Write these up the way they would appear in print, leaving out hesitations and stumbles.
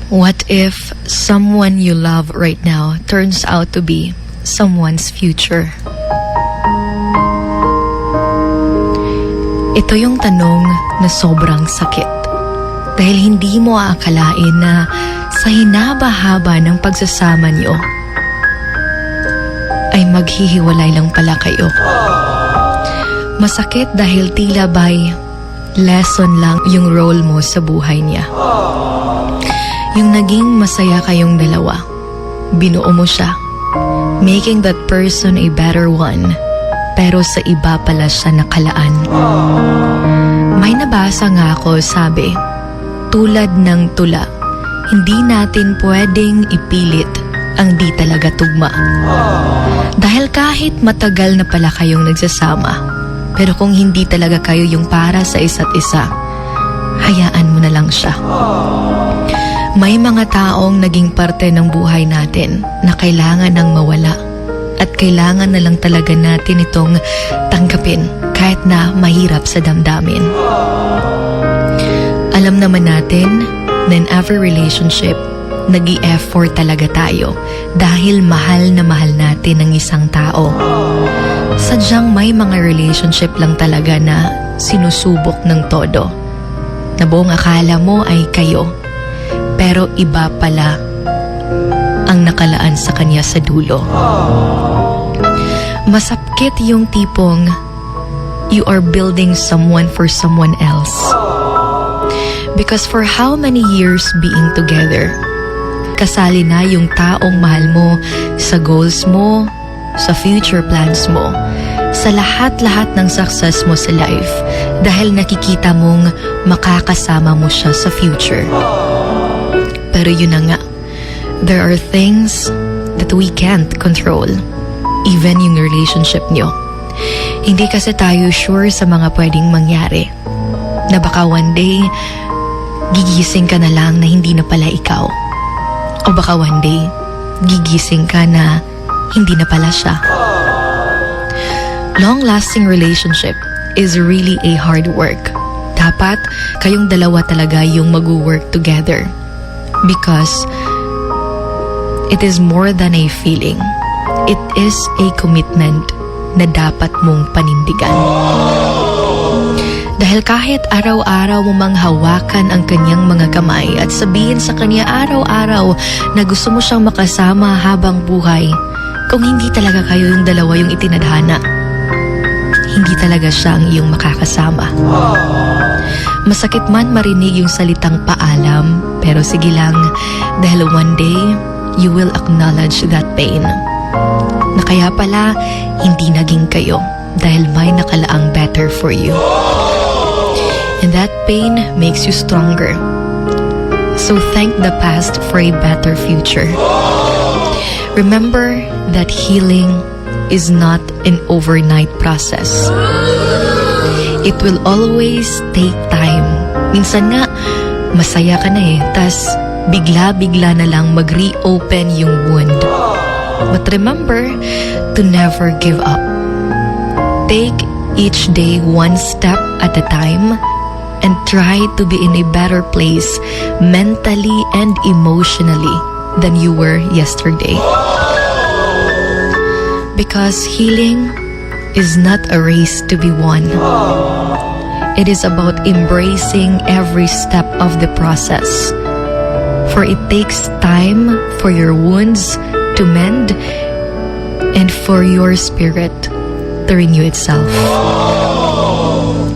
What if someone you love right now turns out to be someone's future? Ito yung tanong na sobrang sakit. Dahil hindi mo aakalain na sa hinaba-haba ng pagsasama niyo ay maghihiwalay lang pala kayo. Masakit dahil tila ba'y lesson lang yung role mo sa buhay niya. Yung naging masaya kayong dalawa, binuo mo siya, making that person a better one, pero sa iba pala siya nakalaan. May nabasa nga ako, sabi, tulad ng tula, hindi natin pwedeng ipilit ang di talaga tugma. Dahil kahit matagal na pala kayong nagsasama, pero kung hindi talaga kayo yung para sa isa't isa, hayaan mo na lang siya. May mga taong naging parte ng buhay natin na kailangan nang mawala at kailangan na lang talaga natin itong tanggapin kahit na mahirap sa damdamin. Alam naman natin na in every relationship, nag-i-effort talaga tayo dahil mahal na mahal natin ang isang tao. Sadyang may mga relationship lang talaga na sinusubok ng todo, na buong akala mo ay kayo, pero iba pala ang nakalaan sa kanya sa dulo. Masakit yung tipong you are building someone for someone else. Because for how many years being together, kasali na yung taong mahal mo sa goals mo, sa future plans mo, sa lahat-lahat ng success mo sa life, dahil nakikita mong makakasama mo siya sa future. Pero yun na nga, there are things that we can't control, even yung relationship nyo. Hindi kasi tayo sure sa mga pwedeng mangyari, na baka one day, gigising ka na lang na hindi na pala ikaw. O baka one day, gigising ka na hindi na pala siya. Long-lasting relationship is really a hard work. Dapat kayong dalawa talaga yung mag-work together. Because it is more than a feeling. It is a commitment na dapat mong panindigan. Dahil kahit araw-araw mo mang hawakan ang kanyang mga kamay at sabihin sa kanya araw-araw na gusto mo siyang makasama habang buhay, kung hindi talaga kayo yung dalawa yung itinadhana, hindi talaga siya ang iyong makakasama. Masakit man marinig yung salitang paalam, pero sige lang, dahil one day, you will acknowledge that pain. Na kaya pala, hindi naging kayo dahil may nakalaang better for you. And that pain makes you stronger. So thank the past for a better future. Remember that healing is not an overnight process. It will always take time. Minsan nga, masaya ka na tas bigla-bigla na lang mag-reopen yung wound. But remember to never give up. Take each day one step at a time and try to be in a better place mentally and emotionally than you were yesterday. Because healing is not a race to be won. It is about embracing every step of the process. For it takes time for your wounds to mend and for your spirit to renew itself.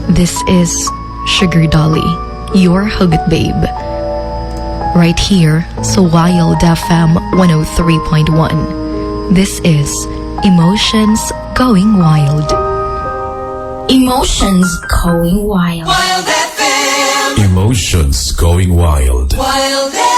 This is Sugar Dolly, your Hugot Babe. Right here, so Wild FM 103.1. This is Emotions Going Wild. Emotions Going Wild. Wild FM. Emotions Going Wild. Wild FM.